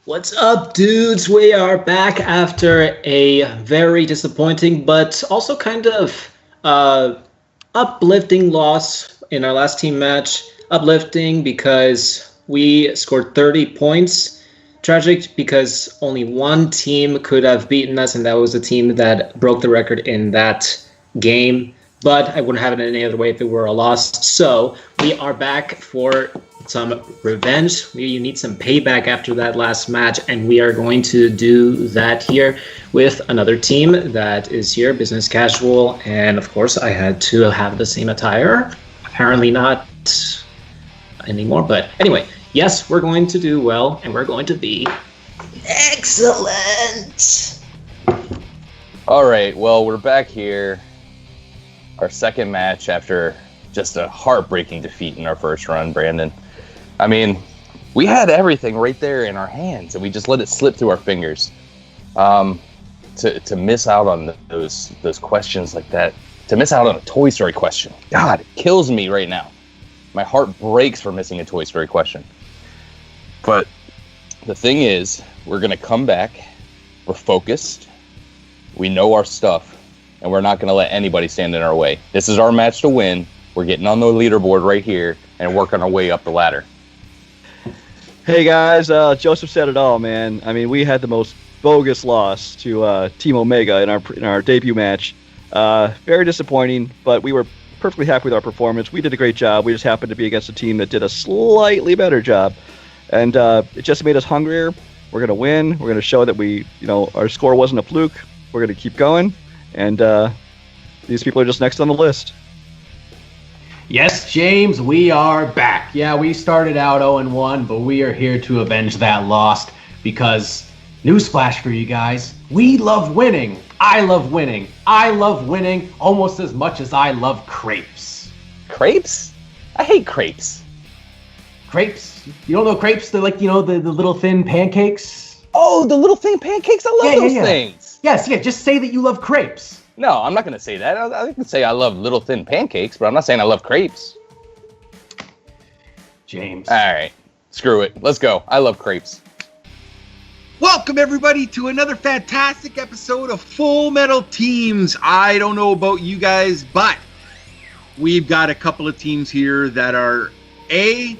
What's up, dudes? We are back after a very disappointing but also kind of uplifting loss in our last team match. Uplifting because we scored 30 points. Tragic because only one team could have beaten us, and that was the team that broke the record in that game. But I wouldn't have it any other way if it were a loss. So we are back for some revenge. We need some payback after that last match, and we are going to do that here with another team that is here, business casual, and of course I had to have the same attire. Apparently not anymore, but anyway, yes, we're going to do well, and we're going to be excellent. All right, well, we're back here. Our second match after just a heartbreaking defeat in our first run, Brandon. I mean, we had everything right there in our hands, and we just let it slip through our fingers. To miss out on those questions like that, to miss out on a Toy Story question, God, it kills me right now. My heart breaks for missing a Toy Story question. But the thing is, we're going to come back. We're focused. We know our stuff, and we're not going to let anybody stand in our way. This is our match to win. We're getting on the leaderboard right here and working our way up the ladder. Hey guys, Joseph said it all, man. I mean, we had the most bogus loss to Team Omega in our debut match. Very disappointing, but we were perfectly happy with our performance. We did a great job. We just happened to be against a team that did a slightly better job, and it just made us hungrier. We're gonna win. We're gonna show that our score wasn't a fluke. We're gonna keep going, and these people are just next on the list. Yes, James, we are back. Yeah, we started out 0-1, but we are here to avenge that loss because, newsflash for you guys, we love winning. I love winning. I love winning almost as much as I love crepes. Crepes? I hate crepes. Crepes? You don't know crepes? They're like, the little thin pancakes? Oh, the little thin pancakes? I love those things. Yes, just say that you love crepes. No, I'm not going to say that. I can say I love little thin pancakes, but I'm not saying I love crepes. James. All right. Screw it. Let's go. I love crepes. Welcome, everybody, to another fantastic episode of Full Metal Teams. I don't know about you guys, but we've got a couple of teams here that are A,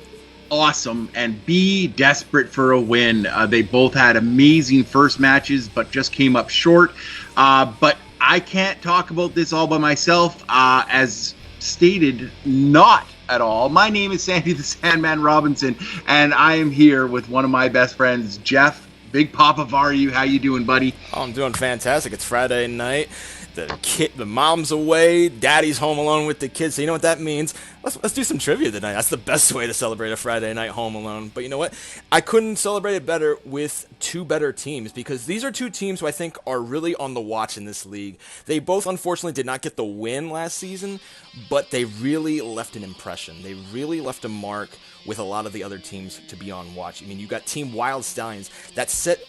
awesome, and B, desperate for a win. They both had amazing first matches, but just came up short. But I can't talk about this all by myself, as stated, not at all. My name is Sandy the Sandman Robinson, and I am here with one of my best friends, Jeff, Big Papa Varu. How you doing, buddy? Oh, I'm doing fantastic. It's Friday night. The mom's away, daddy's home alone with the kids, so you know what that means. Let's do some trivia tonight. That's the best way to celebrate a Friday night home alone. But you know what? I couldn't celebrate it better with two better teams, because these are two teams who I think are really on the watch in this league. They both, unfortunately, did not get the win last season, but they really left an impression. They really left a mark with a lot of the other teams to be on watch. I mean, you got Team Wyld Stallyns that set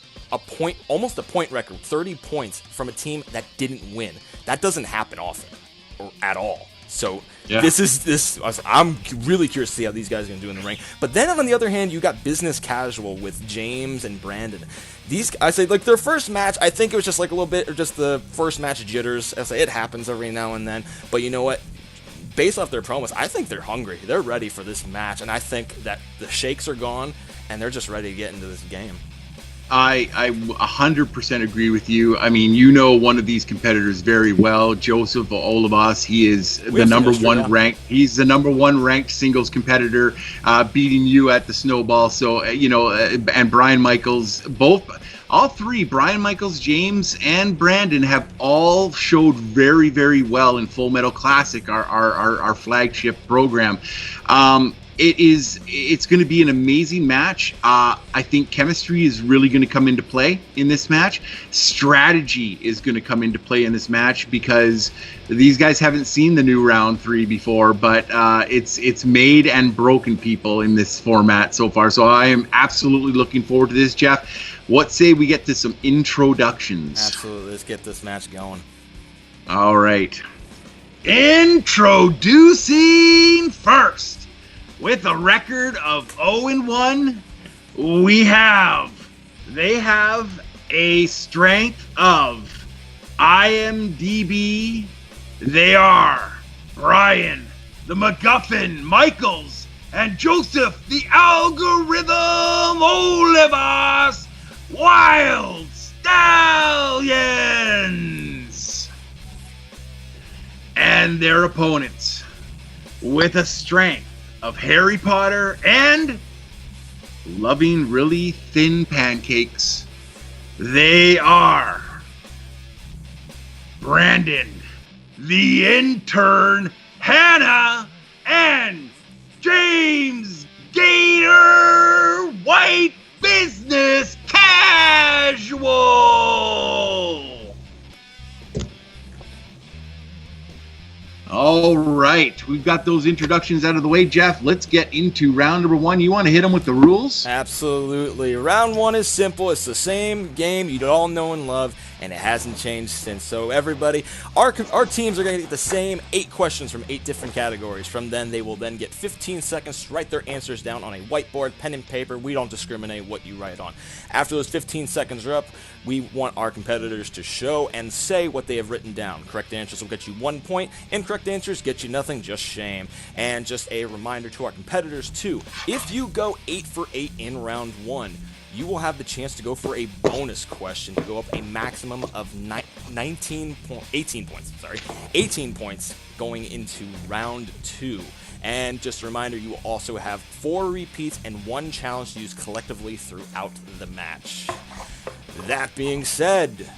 almost a point record, 30 points from a team that didn't win. That doesn't happen often, or at all. So yeah. I'm really curious to see how these guys are going to do in the ring. But then on the other hand, you got business casual with James and Brandon. I say, like, their first match, I think it was just like a little bit, or just the first match jitters. I say it happens every now and then. But you know what? Based off their promos, I think they're hungry. They're ready for this match, and I think that the shakes are gone, and they're just ready to get into this game. I 100% agree with you. I mean, you know one of these competitors very well, Joseph Olivas. He is the number one ranked. He's the number one ranked singles competitor, beating you at the Snowball. So and Brian Michaels, all three, Brian Michaels, James, and Brandon, have all showed very, very well in Full Metal Classic, our flagship program. It's going to be an amazing match. I think chemistry is really going to come into play in this match. Strategy is going to come into play in this match, because these guys haven't seen the new round 3 before, but it's made and broken people in this format so far. So I am absolutely looking forward to this, Jeff. What say we get to some introductions? Absolutely. Let's get this match going. All right. Introducing first, with a record of 0-1, we have They have a strength of IMDb. They are Brian, the McGuffin, Michaels, and Joseph, the algorithm, Olivas, Wyld Stallyns. And their opponents, with a strength of Harry Potter and loving really thin pancakes, they are Brandon, the Intern, Hanna, and James Gator, White Business Casual. All right, we've got those introductions out of the way. Jeff, let's get into round number one. You want to hit them with the rules? Absolutely. Round one is simple. It's the same game you all know and love, and it hasn't changed since. So everybody, our teams are going to get the same 8 questions from 8 different categories. From then, they will then get 15 seconds to write their answers down on a whiteboard, pen and paper. We don't discriminate what you write on. After those 15 seconds are up, we want our competitors to show and say what they have written down. Correct answers will get you 1 point. Incorrect answers get you nothing, just shame. And just a reminder to our competitors too, if you go 8 for 8 in round 1, you will have the chance to go for a bonus question to go up a maximum of 18 points going into round 2. And just a reminder, you will also have 4 repeats and 1 challenge to use collectively throughout the match. That being said,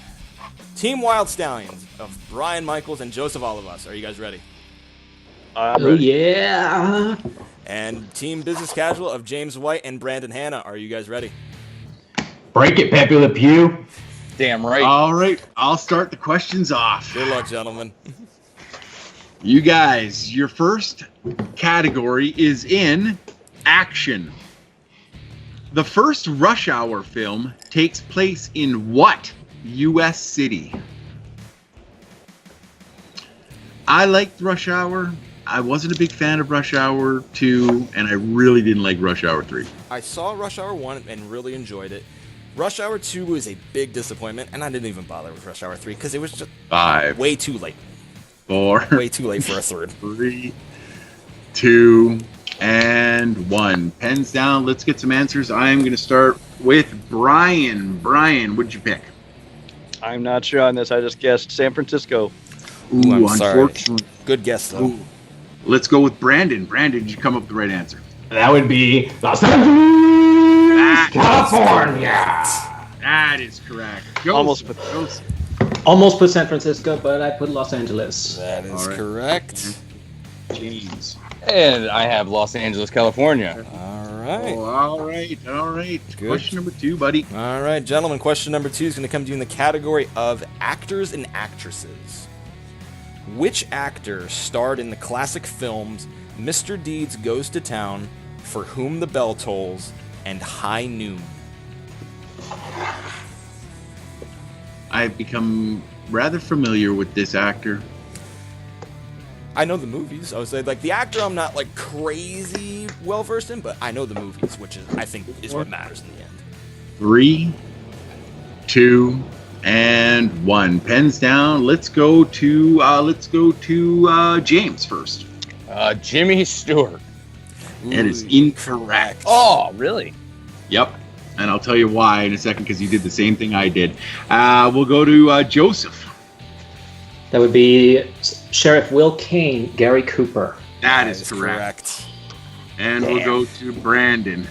Team Wyld Stallyns of Brian Michaels and Joseph Olivas, are you guys ready? Oh, yeah. And Team Business Casual of James White and Brandon Hanna, are you guys ready? Break it, Pepe Le Pew. Damn right. All right, I'll start the questions off. Good luck, gentlemen. You guys, your first category is in action. The first Rush Hour film takes place in what U.S. city? I liked Rush Hour. I wasn't a big fan of Rush Hour 2, and I really didn't like Rush Hour 3. I saw Rush Hour 1 and really enjoyed it. Rush Hour 2 was a big disappointment, and I didn't even bother with Rush Hour 3 because it was just 5, way too late. 4, Way too late for a third. 3, 2, and 1. Pens down. Let's get some answers. I am going to start with Brian. Brian, what'd you pick? I'm not sure on this. I just guessed San Francisco. Ooh, I'm sorry. unfortunately. Good guess, though. Ooh. Let's go with Brandon. Brandon, did you come up with the right answer? That would be Los Angeles, California. That is correct. Joseph. Almost put San Francisco, but I put Los Angeles. That is All right. correct. James. And I have Los Angeles, California. All right. Oh, all right. Good. Question number 2, buddy. All right, gentlemen. Question number 2 is going to come to you in the category of actors and actresses. Which actor starred in the classic films Mr. Deeds Goes to Town, For Whom the Bell Tolls, and High Noon? I've become rather familiar with this actor. I know the movies. I would say, like, the actor I'm not, like, crazy well-versed in, but I know the movies, which is, I think, is what matters in the end. 3, 2, and 1. Pens down. Let's go to James first. Jimmy Stewart. It is incorrect. Oh, really? Yep. And I'll tell you why in a second because you did the same thing I did. We'll go to Joseph. That would be Sheriff Will Kane, Gary Cooper. That is correct. And we'll go to Brandon.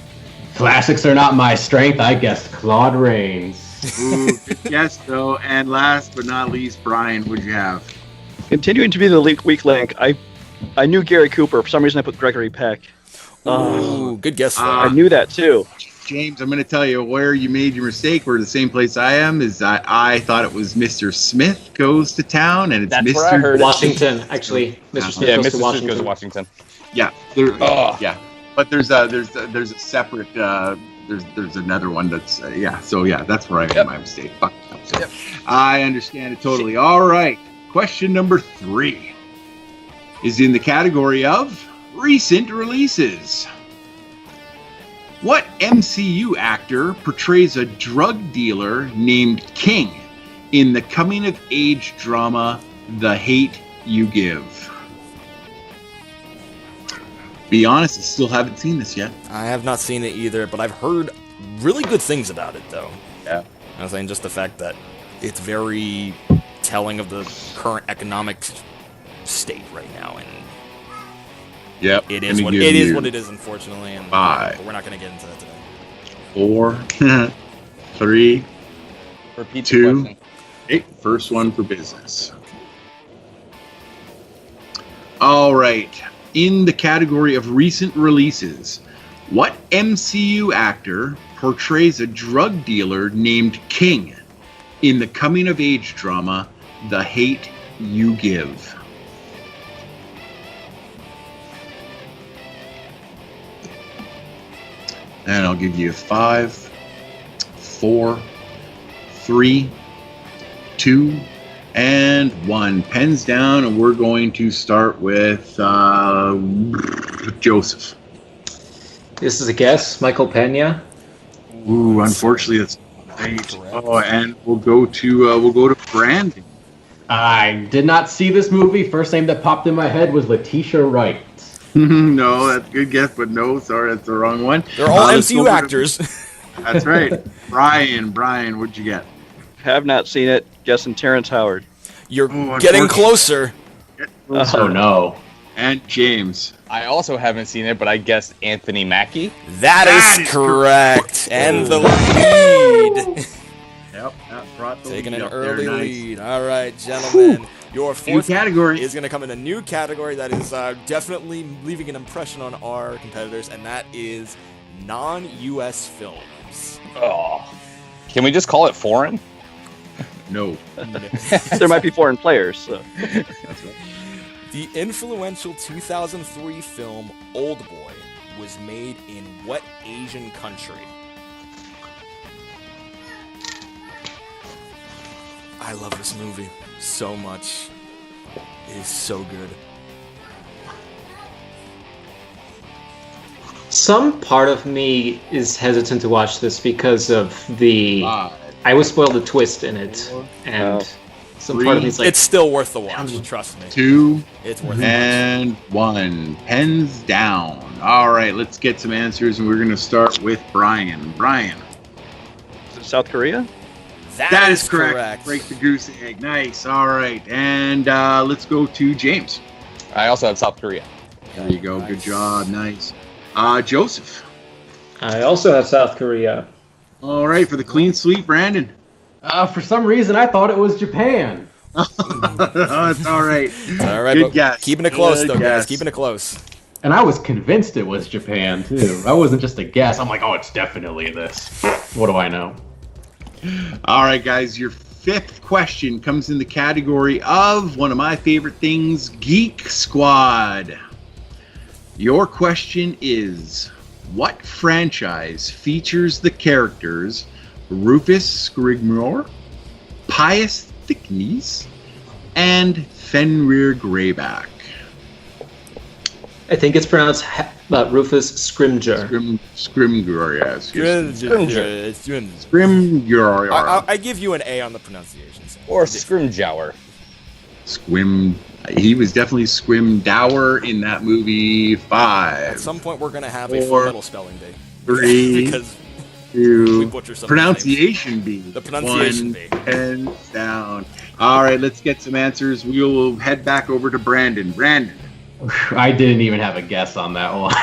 Classics are not my strength. I guessed Claude Rains. Ooh, good guess, though. And last but not least, Brian, what'd you have? Continuing to be the weak link, I knew Gary Cooper. For some reason, I put Gregory Peck. Ooh, good guess, though. I knew that, too. James, I'm going to tell you where you made your mistake. We're the same place I am. Is I thought it was Mr. Smith Goes to Town, and it's That's Mr. where I heard it. Washington, actually. Mr. Smith Yeah, goes Mr. to Smith Washington. goes to Washington. Yeah, yeah. But there's a separate. There's another one that's So that's where I made my mistake. Fuck. So I understand it totally. All right. Question number 3 is in the category of recent releases. What MCU actor portrays a drug dealer named King in the coming-of-age drama The Hate You Give? Be honest, I still haven't seen this yet. I have not seen it either, but I've heard really good things about it, though. Yeah. I was saying just the fact that it's very telling of the current economic state right now, and Yep. it is what it is, unfortunately. And 5. But we're not going to get into that today. 4, 3, Repeat the 2. question. Okay, first one for business. All right. In the category of recent releases, what MCU actor portrays a drug dealer named King in the coming-of-age drama The Hate You Give? And I'll give you 5, 4, 3, 2, and 1. Pens down, and we're going to start with Joseph. This is a guess. Michael Pena. Ooh, unfortunately, that's right. Oh, and we'll go to Brandon. I did not see this movie. First name that popped in my head was Letitia Wright. No, that's a good guess, but no, sorry, that's the wrong one. They're all MCU actors. That's right. Brian, what'd you get? Have not seen it. Guessing Terrence Howard. You're getting closer. Oh no. And James. I also haven't seen it, but I guessed Anthony Mackie. That is correct. And the lead. Yep, that brought the Taking lead an up there. early Nice. lead. All right, gentlemen. Your New fourth category. is going to come in a new category that is definitely leaving an impression on our competitors, and that is non-U.S. films. Oh. Can we just call it foreign? No. There might be foreign players. So. That's right. The influential 2003 film Old Boy was made in what Asian country? I love this movie so much. It is so good. Some part of me is hesitant to watch this because of the... 5, I was spoiled the twist in it, and some part of me is like... It's still worth the watch, trust me. 2, It's worth the and 1. Pens down. All right, let's get some answers, and we're going to start with Brian. Brian. South Korea? watch. That is correct. Break the goose egg. Nice. All right, and let's go to James. I also have South Korea. There you go. Good job. Nice. Joseph. I also have South Korea. All right, for the clean sweep, Brandon. For some reason, I thought it was Japan. It's all right. All right, Good but guess. keeping it close, Good though, guys. guess. Keeping it close. And I was convinced it was Japan, too. That wasn't just a guess. I'm like, oh, it's definitely this. What do I know? All right, guys, your fifth question comes in the category of one of my favorite things, Geek Squad. Your question is, what franchise features the characters Rufus Scrigmore, Pius Thicknees, and Fenrir Greyback? I think it's pronounced Rufus Scrimgeour. Scrimgeour, yes. Scrimgeour. Scrimgeour. I give you an A on the pronunciation. So. Or Scrimgeour. He was definitely Scrimdour in that movie. 5. At some point, we're going to have a 4, full metal spelling bee. 3, because 2, we butcher some pronunciation bee. The pronunciation 1, bee. Pen down. All right, let's get some answers. We will head back over to Brandon. Brandon. I didn't even have a guess on that one.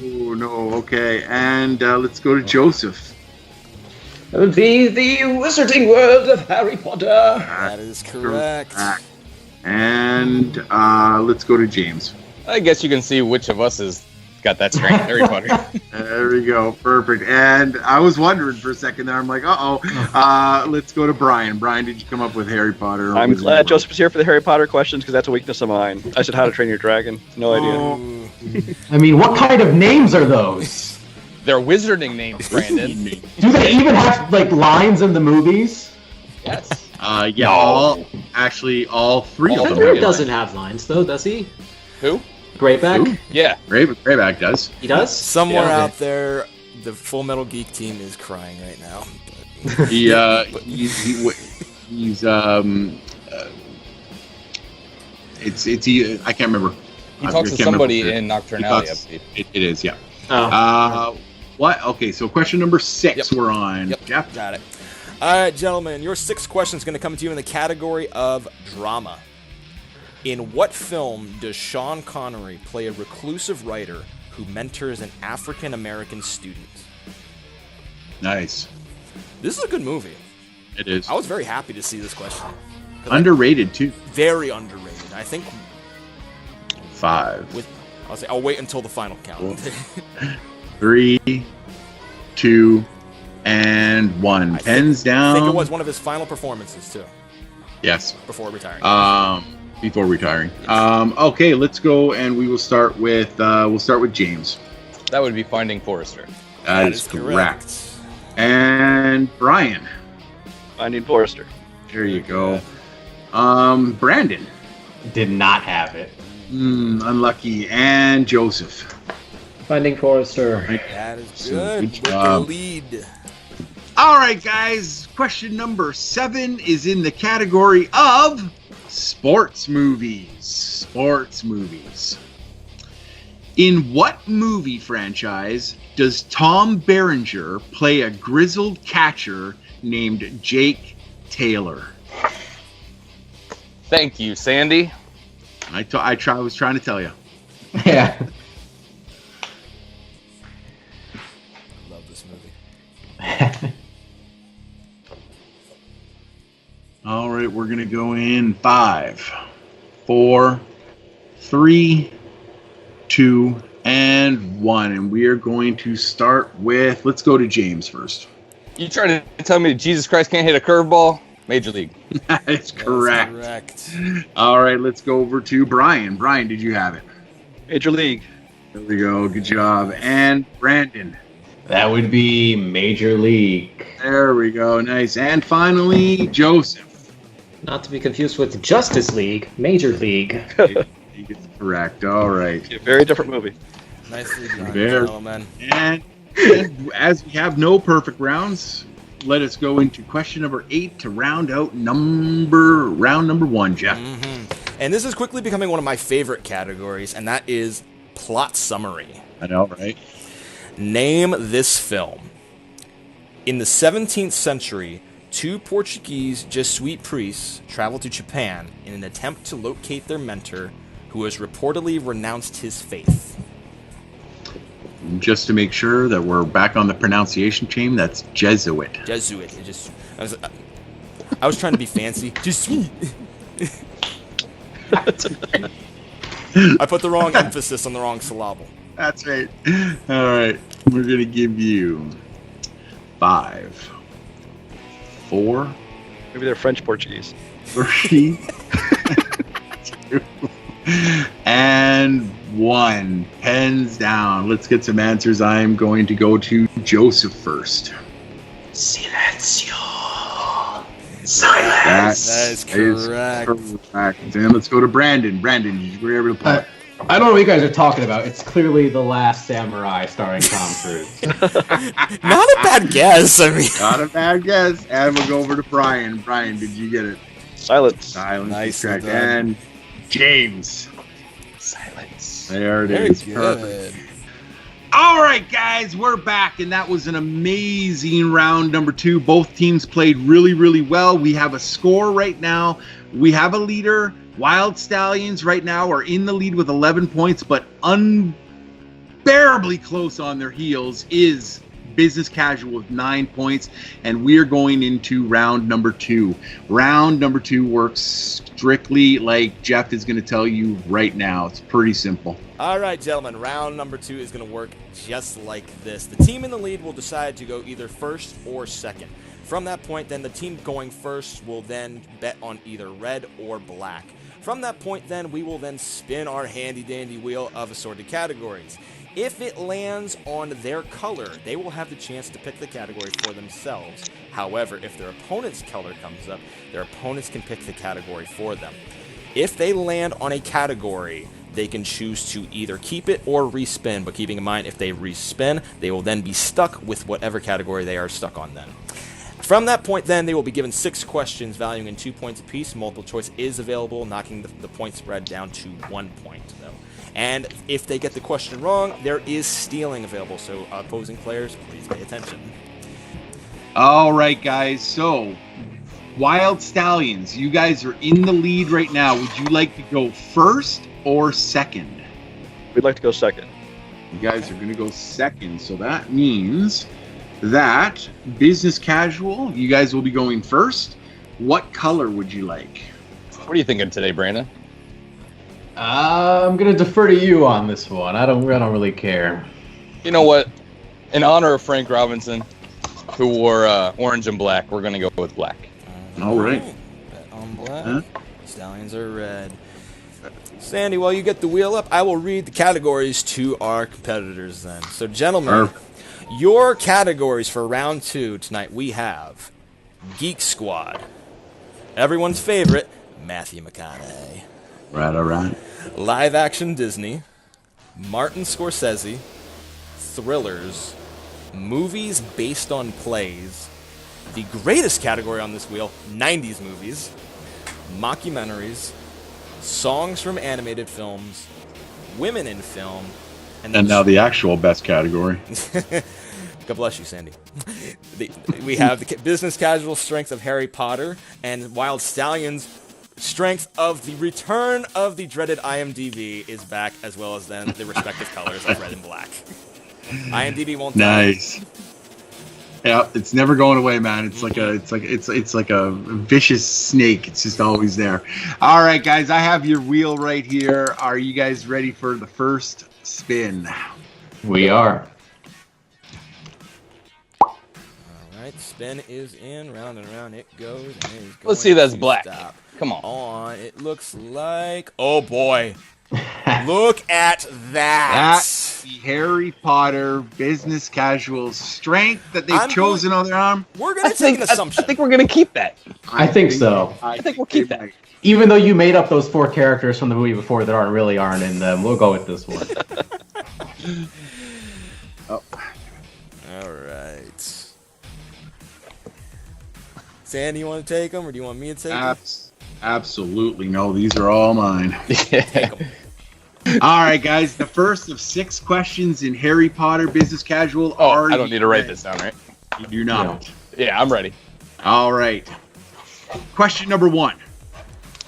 Oh, no. Okay. And let's go to Joseph. That would be the Wizarding World of Harry Potter. That is correct. And let's go to James. I guess you can see which of us has got that strength. Harry Potter. There we go. Perfect. And I was wondering for a second there. I'm like, let's go to Brian. Brian, did you come up with Harry Potter? I'm glad Joseph was here for the Harry Potter questions because that's a weakness of mine. I said How to Train Your Dragon. No idea. I mean, what kind of names are those? They're wizarding names, Brandon. Do they even have, like, lines in the movies? Yes. Yeah, all 3 of them. Fenrir doesn't have lines, though, does he? Who? Greyback? Who? Yeah. Greyback does. He does? Somewhere Yeah. out there, The Full Metal Geek team is crying right now. He's I can't remember. He talks to somebody in Nocturnality, I believe. It is, yeah. Oh. What? Okay, so question number 6 we're on. Yep, Jeff? got it. All right, gentlemen, your 6th question is going to come to you in the category of drama. In what film does Sean Connery play a reclusive writer who mentors an African-American student? Nice. This is a good movie. It is. I was very happy to see this question. Underrated, too. Very underrated. I think 5. I'll wait until the final count. 3, 2, and 1. Pens down. I think it was one of his final performances, too. Yes. Before retiring. Before retiring. Okay, let's go, and we will start with James. That would be Finding Forrester. That is correct. And Brian. Finding Forrester. There you go. Brandon. Did not have it. Unlucky. And Joseph. Finding Forrester. That is good. Good With job. the lead. All right, guys. Question number 7 is in the category of sports movies. Sports movies. In what movie franchise does Tom Berenger play a grizzled catcher named Jake Taylor? Thank you, Sandy. I was trying to tell you. Yeah. Love this movie. All right, we're going to go in 5, 4, 3, 2, and 1. And we are going to start with, let's go to James first. You trying to tell me Jesus Christ can't hit a curveball? Major League. That is correct. That's correct. All right, let's go over to Brian. Brian, did you have it? Major League. There we go. Good job. And Brandon. That would be Major League. There we go. Nice. And finally, Joseph. Not to be confused with Justice League, Major League. He gets correct. All right. A very different movie. Nicely done, There. gentlemen. And as we have no perfect rounds, let us go into question number 8 to round out round number 1, Jeff. And this is quickly becoming one of my favorite categories, and that is plot summary. I know, right? Name this film. In the 17th century, 2 Portuguese Jesuit priests traveled to Japan in an attempt to locate their mentor, who has reportedly renounced his faith. Just to make sure that we're back on the pronunciation chain, that's Jesuit. Jesuit. I was trying to be fancy. Jesuit. I put the wrong emphasis on the wrong syllable. That's right. All right. We're going to give you 5, 4, Maybe they're French Portuguese. 3, 2, and 1. Pens down. Let's get some answers. I'm going to go to Joseph first. Silencio. Silence. That is correct. Correct. And let's go to Brandon. Brandon, you were able to pull it. I don't know what you guys are talking about. It's clearly The Last Samurai starring Tom Cruise. Not a bad guess. I mean, Not a bad guess. And we'll go over to Brian. Brian, did you get it? Silence. Silence. Nice Correct. done. And James. Silence. There it very is. good. Perfect. All right, guys, we're back, and that was an amazing round number 2. Both teams played really, really well. We have a score right now. We have a leader. Wyld Stallyns right now are in the lead with 11 points, but unbearably close on their heels is Business Casual with 9 points, and we're going into round number 2. Round number 2 works strictly like Jeff is going to tell you right now. It's pretty simple. all right, gentlemen. Round number 2 is going to work just like this. The team in the lead will decide to go either first or second. From that point, then the team going first will then bet on either red or black. From that point, then we will then spin our handy-dandy wheel of assorted categories. If it lands on their color, they will have the chance to pick the category for themselves. However, if their opponent's color comes up, their opponents can pick the category for them. If they land on a category they can choose to either keep it or respin, but keeping in mind if they respin, they will then be stuck with whatever category they are stuck on then. From that point then, they will be given 6 questions valuing in 2 points apiece. Multiple choice is available, knocking the point spread down to 1 point though. And if they get the question wrong, there is stealing available, so opposing players, please pay attention. All right, guys, so Wyld Stallyns, you guys are in the lead right now. Would you like to go first or second? We'd like to go second. You guys are going to go second, so that means that business casual, you guys will be going first. What color would you like? What are you thinking today, Brandon? I'm gonna defer to you on this one. I don't really care. You know what? In honor of Frank Robinson, who wore orange and black, we're gonna go with black. All right. Bet on black. Stallions are red. Sandy, while you get the wheel up, I will read the categories to our competitors then. So, gentlemen, your categories for round 2 tonight, we have Geek Squad, everyone's favorite, Matthew McConaughey. Right, all right. Live action Disney, Martin Scorsese, thrillers, movies based on plays, the greatest category on this wheel, 90s movies, mockumentaries, songs from animated films, women in film, and now the actual best category. God bless you, Sandy. We have the business casual strength of Harry Potter and Wyld Stallyns' strength of the return of the dreaded IMDb is back, as well as then the respective colors of red and black. IMDb won't nice. Yeah, it's never going away, man. It's like a vicious snake. It's just always there. All right, guys, I have your wheel right here. Are you guys ready for the first spin? We are. All right, spin is in, round and round it goes. And it is going Let's see that's to black. Stop. Come on. It looks like, oh boy. Look at that. That's the Harry Potter business casual strength that they've chosen on their arm. We're going to take an assumption. I think we're going to keep that. I think so. I think we'll keep that. Even though you made up those 4 characters from the movie before that aren't in them, we'll go with this one. Oh. All right. Sandy, you want to take them, or do you want me to take them? Absolutely no. These are all mine. All right, guys. The first of 6 questions in Harry Potter business casual. I don't need to write this down, right? You do not. Yeah, I'm ready. All right. Question number 1.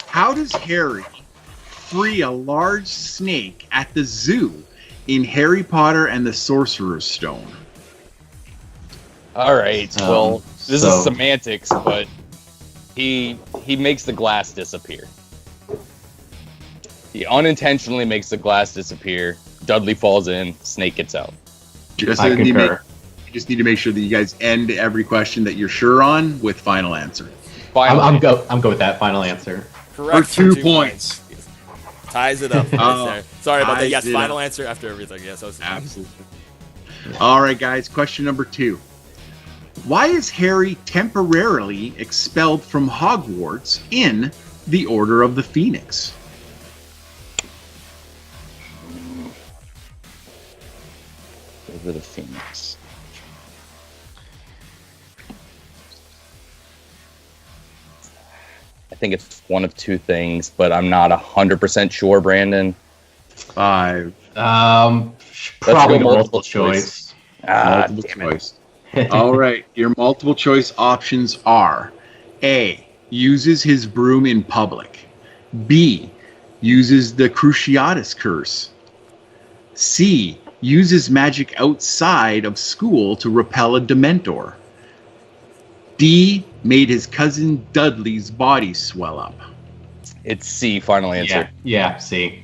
How does Harry free a large snake at the zoo in Harry Potter and the Sorcerer's Stone? All right. Well, this is semantics, but he makes the glass disappear. He unintentionally makes the glass disappear. Dudley falls in. Snake gets out. I concur. You just need to make sure that you guys end every question that you're sure on with final answer. I'm good with that final answer. Correct. For 2 points. Ties it up. Right there. Sorry about that. Yes, final up. Answer after everything. Yes, absolutely. All right, guys. Question number 2. Why is Harry temporarily expelled from Hogwarts in the Order of the Phoenix? Order of the Phoenix. I think it's one of 2 things, but I'm not 100% sure, Brandon. 5. Probably multiple choice. Multiple choice. All right. Your multiple choice options are A, uses his broom in public. B, uses the Cruciatus curse. C, uses magic outside of school to repel a Dementor. D, made his cousin Dudley's body swell up. It's C, final answer. Yeah, C.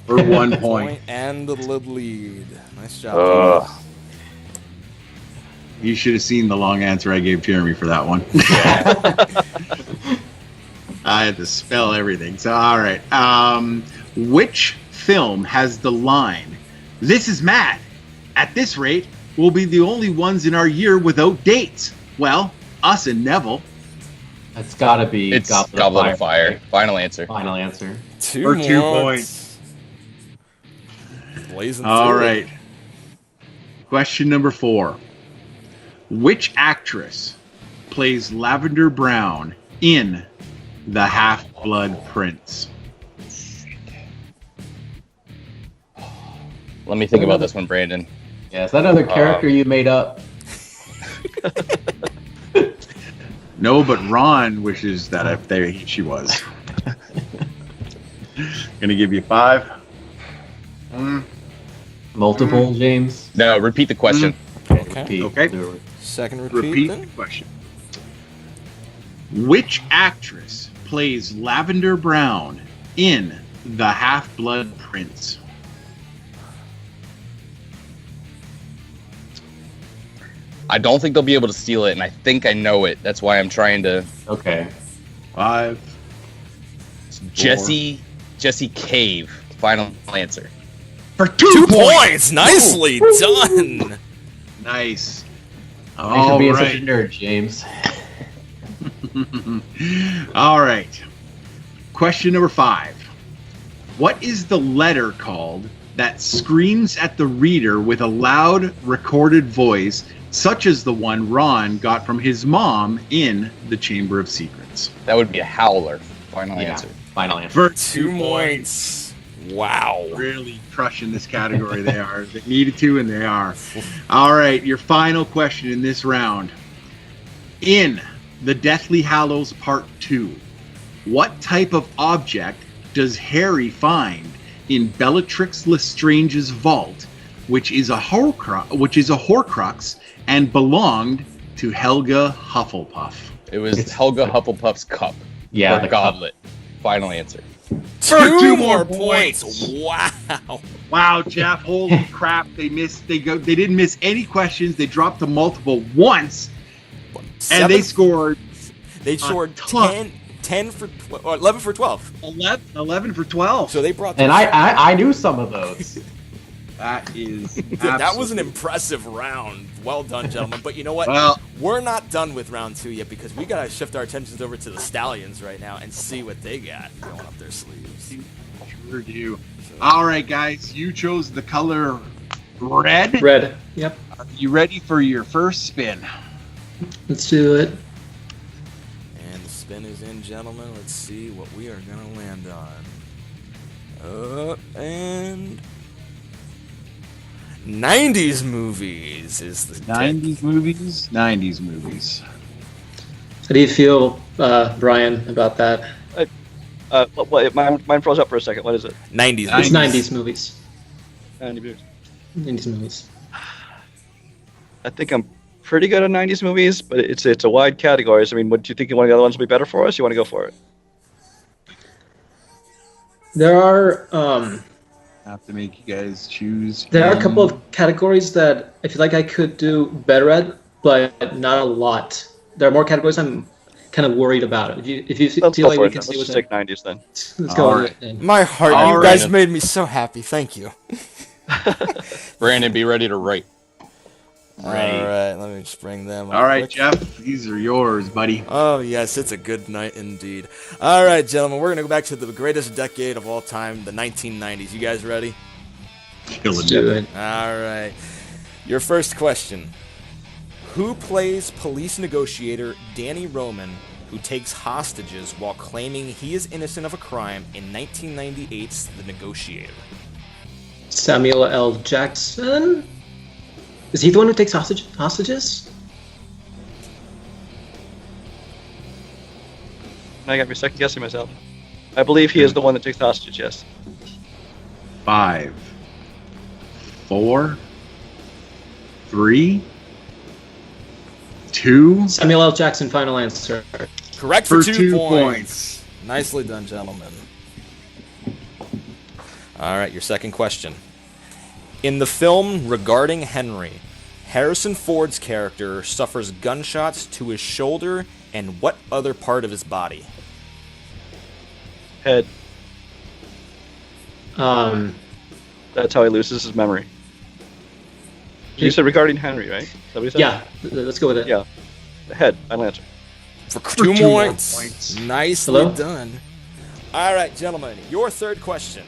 For 1 point. And the lead. Nice job. You should have seen the long answer I gave Jeremy for that one. I had to spell everything. So, all right. Which film has the line, "This is mad. At this rate, we'll be the only ones in our year without dates"? Well, us and Neville. That's got to be It's Goblet of Fire. Right? Final answer. Final answer. 2 For 2 points. Blazing All through right. it. Question number 4. Which actress plays Lavender Brown in The Half-Blood Prince? Let me think about this one, Brandon. Yeah, is that another character you made up? No, but Ron wishes that if there she was. Gonna give you 5. Multiple, James? No, repeat the question. Okay. Repeat. Okay. Second repeat, Repeat then. the question. Which actress plays Lavender Brown in The Half-Blood Prince? I don't think they'll be able to steal it, and I think I know it. That's why I'm trying to. Okay. 5. Jesse Cave. Final answer. For 2 points. Nicely done. Nice. Thanks for All being such a right. nerd, James. All right. Question number 5. What is the letter called that screams at the reader with a loud recorded voice, such as the one Ron got from his mom in The Chamber of Secrets? That would be a howler. Final answer. Final answer. For 2 points. Wow. Really crushing this category. They are. They needed to, and they are. All right, your final question in this round. In The Deathly Hallows Part 2, what type of object does Harry find in Bellatrix Lestrange's vault, which is a Horcrux and belonged to Helga Hufflepuff? It was Helga Hufflepuff's cup. Yeah, or the cup. goblet. Final answer. 2 more points. Wow. Wow, Jeff! Holy crap! They missed. They didn't miss any questions. They dropped to multiple once, and they scored. They scored ton. 10 for 11 for 12. 11 for 12. So they brought. And I knew some of those. That is. That was an impressive round. Well done, gentlemen. But you know what? Well, We're not done with round 2 yet because we gotta shift our attentions over to the Stallions right now and see what they got going up their sleeves. sure do. All right, guys, you chose the color red. Red. Yep. Are you ready for your first spin? Let's do it. And the spin is in, gentlemen. Let's see what we are gonna land on. And 90s movies is the 90s movies. 90s movies. How do you feel, Brian, about that? Mine froze up for a second. What is it? 90s. It's 90s. 90s movies. 90 movies. 90s movies. I think I'm pretty good at 90s movies, but it's a wide category. So, I mean, what do you think one of the other ones will be better for us? You want to go for it? There are Have to make you guys choose. there are a couple of categories that I feel like I could do better at, but not a lot. There are more categories I'm kind of worried about. If you Let's feel go like for we it. can Then. stay Let's with just it, take 90s then. let's go All with it. then. My heart, All you right. guys made me so happy. Thank you. Brandon, be ready to write. Ready. All right, let me just bring them up All right, quick. Jeff, these are yours, buddy. Oh, yes, it's a good night indeed. All right, gentlemen, we're going to go back to the greatest decade of all time, the 1990s. You guys ready? Let's do it. All right. Your first question. Who plays police negotiator Danny Roman, who takes hostages while claiming he is innocent of a crime in 1998's The Negotiator? Samuel L. Jackson? Is he the one who takes hostages? I got me second guessing myself. I believe he is the one that takes the hostage. Yes. 5, 4, 3, 2. Samuel L. Jackson, final answer. Correct for For 2 2 points. Nicely done, gentlemen. All right, your second question. In the film Regarding Henry, Harrison Ford's character suffers gunshots to his shoulder and what other part of his body? Head. Um, That's how he loses his memory. You said regarding Henry, right? Is that what you said? yeah, let's go with it. Yeah. Head. Final answer. For For 2 2 more points. points. Nicely Hello? done. All right, gentlemen, your third question.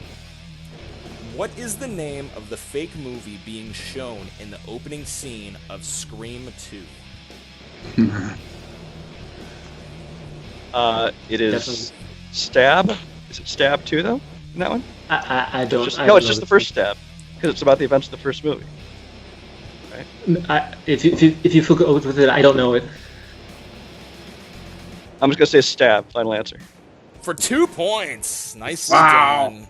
What is the name of the fake movie being shown in the opening scene of Scream 2? It is Stab. Is it Stab 2 though? In that one? I don't. No, it's just the first Stab because it's about the events of the first movie. Right? If you go with it, I don't know it. I'm just gonna say Stab. Final answer. For 2 points. Nicely Wow. done.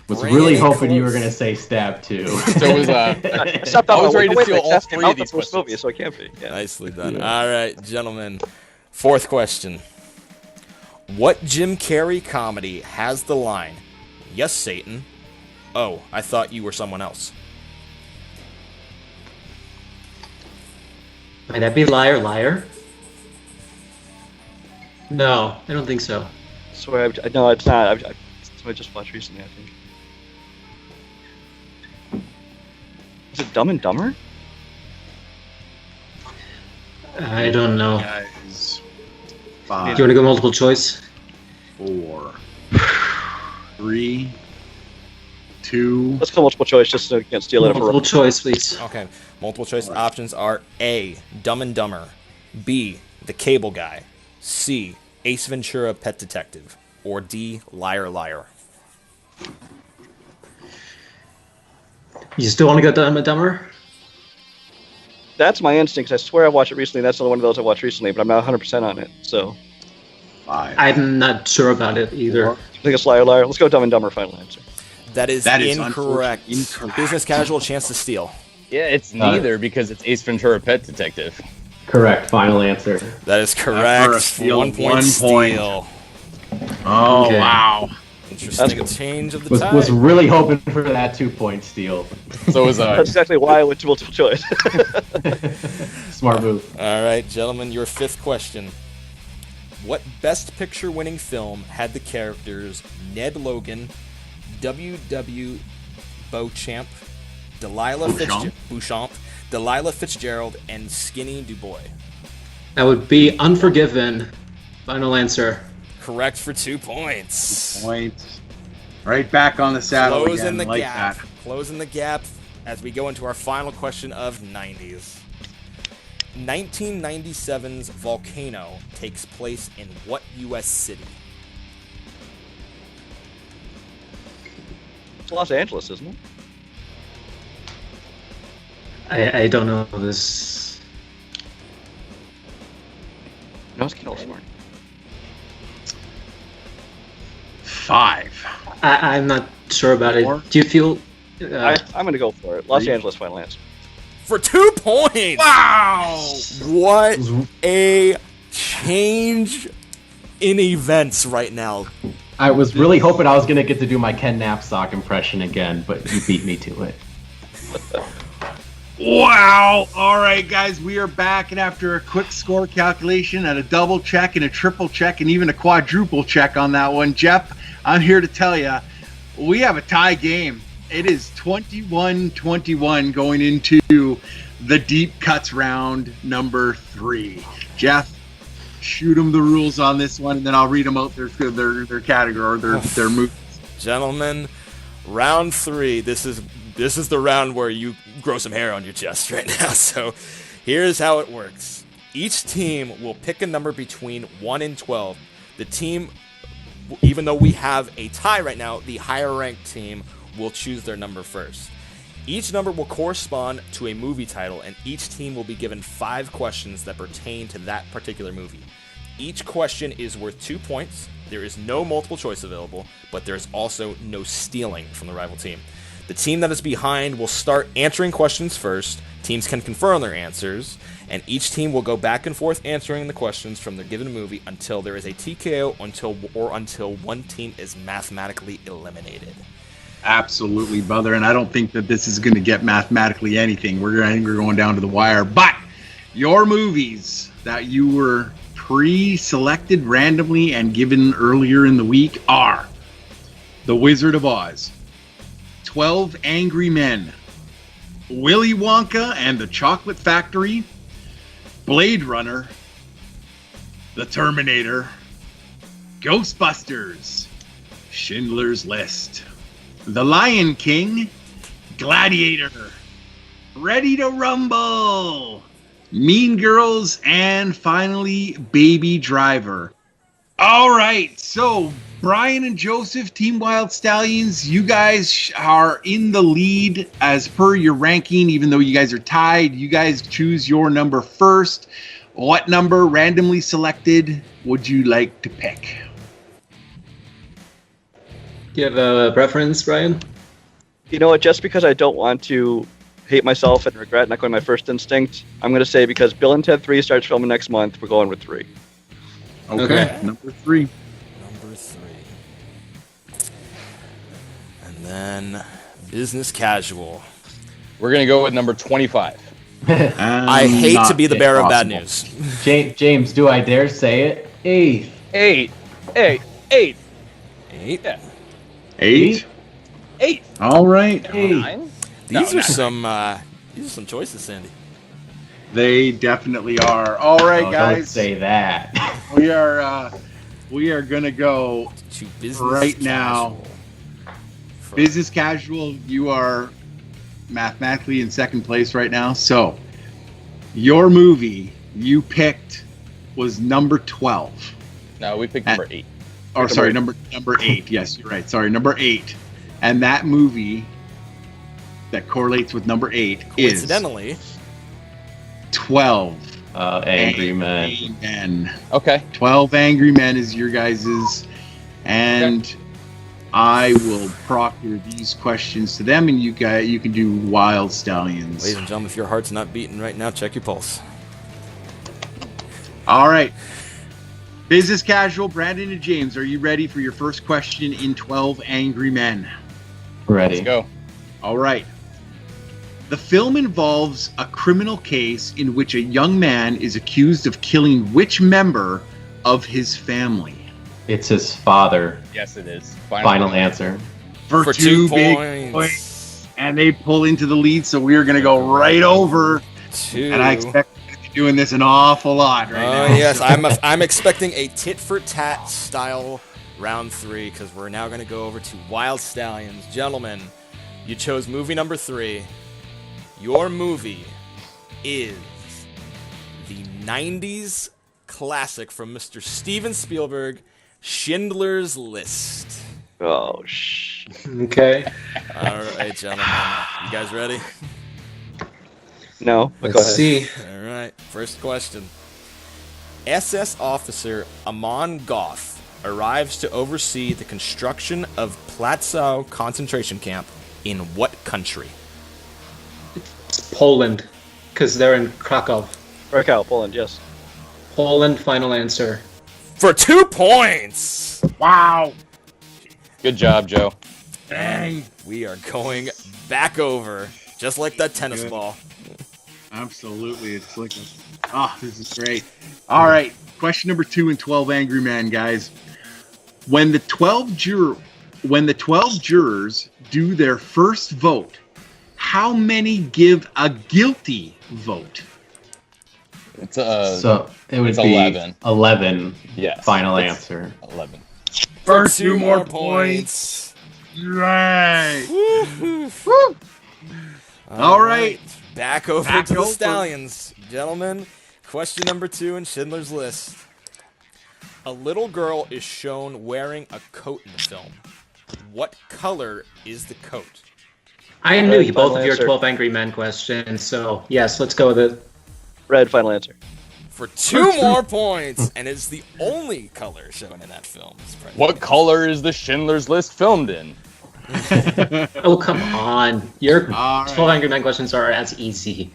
Was Bringing really it hoping you were close. going to say Stab 2. So it was, Except I was ready to wait, steal all that's 3 about of these the first questions. movie, so it can't be. Yeah. Nicely done. Yeah. All right, gentlemen. Fourth question. What Jim Carrey comedy has the line, "Yes, Satan. Oh, I thought you were someone else"? Might that be Liar Liar? No, I don't think so. So no, it's not. It's what I just watched recently, I think. Is it Dumb and Dumber? I don't know. Guys, Do 5, you want to go multiple choice? 4, 3, 2. Let's go multiple choice just so we can't steal it. Multiple choice, please. Okay. Multiple choice options are A, Dumb and Dumber, B, The Cable Guy, C, Ace Ventura Pet Detective, or D, Liar Liar. You still want to go Dumb and Dumber? That's my instinct. I swear I watched it recently. That's the only one of those I watched recently, but I'm not 100% on it. So 5. I'm not sure about it either. I think it's Liar Liar. Let's go Dumb and Dumber. Final answer. That is incorrect. unfortunately incorrect. Business casual, chance to steal. Yeah, it's neither because it's Ace Ventura Pet Detective. Correct. Final answer. That is For a correct. steal, 1 point 1 point. steal. Oh, Okay. wow. Interesting That's change of the Was tide. really hoping for that 2-point steal. So it was That's exactly why I went to multiple choice. Smart move. All right, gentlemen, your fifth question. What Best Picture winning film had the characters Ned Logan, W.W. Beauchamp, Beauchamp, Delilah Fitzgerald, and Skinny DuBois? That would be Unforgiven. Final answer. Correct for 2 points. Points. Right back on the saddle Closing again. the Like gap. that. Closing the gap as we go into our final question of 90s. 1997's Volcano takes place in what U.S. city? It's Los Angeles, isn't it? I don't know this. No, it's California. 5. I'm not sure about it. Four. Do you feel? I'm going to go for it. Los 3. Angeles. Final answer. For 2 points! Wow! What a change in events right now. I was really hoping I was going to get to do my Ken Knapsack impression again, but you beat me to it. Wow! All right, guys, we are back, and after a quick score calculation and a double check and a triple check and even a quadruple check on that one, Jeff, I'm here to tell you, we have a tie game. It is 21-21 going into the deep cuts round number 3. Jeff, shoot them the rules on this one, and then I'll read them out their category or their moves. Gentlemen, round 3. This is the round where you grow some hair on your chest right now. So here's how it works. Each team will pick a number between 1 and 12. The team, even though we have a tie right now, the higher ranked team will choose their number first. Each number will correspond to a movie title, and each team will be given 5 questions that pertain to that particular movie. Each question is worth 2 points. There is no multiple choice available, but there is also no stealing from the rival team. The team that is behind will start answering questions first. Teams can confirm their answers, and each team will go back and forth answering the questions from the given movie until there is a TKO until one team is mathematically eliminated. Absolutely, brother, and I don't think that this is going to get mathematically anything. I think we're going down to the wire. But your movies that you were pre-selected randomly and given earlier in the week are The Wizard of Oz, 12 Angry Men, Willy Wonka and the Chocolate Factory, Blade Runner, The Terminator, Ghostbusters, Schindler's List. The Lion King, Gladiator, Ready to Rumble, Mean Girls, and finally, Baby Driver. All right, so Brian and Joseph, Team Wyld Stallyns, you guys are in the lead as per your ranking. Even though you guys are tied, you guys choose your number first. What number, randomly selected, would you like to pick? Do you have a preference, Brian? You know what? Just because I don't want to hate myself and regret not going my first instinct, I'm going to say because Bill and Ted 3 starts filming next month, we're going with 3. Okay. Number 3. Number 3. And then business casual. We're going to go with number 25. I hate to be the bearer of bad news. James, do I dare say it? 8th. 8. Yeah. 8? 8. All right. 9. These are some choices, Sandy. They definitely are. All right, guys. Don't say that. We are gonna go To business right now. casual. Business casual. You are mathematically in second place right now. So your movie you picked was number 12. No, we picked number 8. Or sorry, number 8. Yes, you're right. Sorry, number 8. And that movie that correlates with number 8 is Coincidentally, 12 Angry Men. Men. Okay. 12 Angry Men is your guys's, and I will proctor these questions to them, and you can do Wyld Stallyns. ladies and gentlemen, if your heart's not beating right now, check your pulse. All right. Business casual, Brandon and James, are you ready for your first question in 12 Angry Men? Ready. Let's go. All right. The film involves a criminal case in which a young man is accused of killing which member of his family? It's his father. Yes, it is. Final answer. For 2 big points. and they pull into the lead, so we are going to go right over. 2. And I expect we're going to be doing this an awful lot right now. Oh yes, I'm expecting a tit for tat style round 3 because we're now going to go over to Wyld Stallyns. Gentlemen, you chose movie number 3. Your movie is the 90s classic from Mr. Steven Spielberg, Schindler's List. Oh, Okay. All right, gentlemen. You guys ready? No, but go Let's ahead. see. All right. First question. SS officer Amon Goth arrives to oversee the construction of Platzow concentration camp in what country? It's Poland, because they're in Krakow. Krakow, Poland, yes. Poland, final answer. For 2 points! Wow. Good job, Joe. Dang. We are going back over, just like that tennis Good. ball. Absolutely. It's like, this is great. All right. Question number 2 in 12 Angry Men, guys. When the 12 jurors do their first vote, how many give a guilty vote? It's So it would it's be 11. 11. Yes. Final It's answer. 11. For For 2 more points. Right. Woo-hoo. Woo. All right. Back over Back to the over. Stallions. Gentlemen, question number 2 in Schindler's List. A little girl is shown wearing a coat in the film. What color is the coat? I knew you Final both of your answer. 12 Angry Men questions, so yes, let's go with it. Red, final answer. For 2 more points, and it's the only color shown in that film. What color is the Schindler's List filmed in? Oh, come on. Your All 12 right. Angry Men questions are as easy.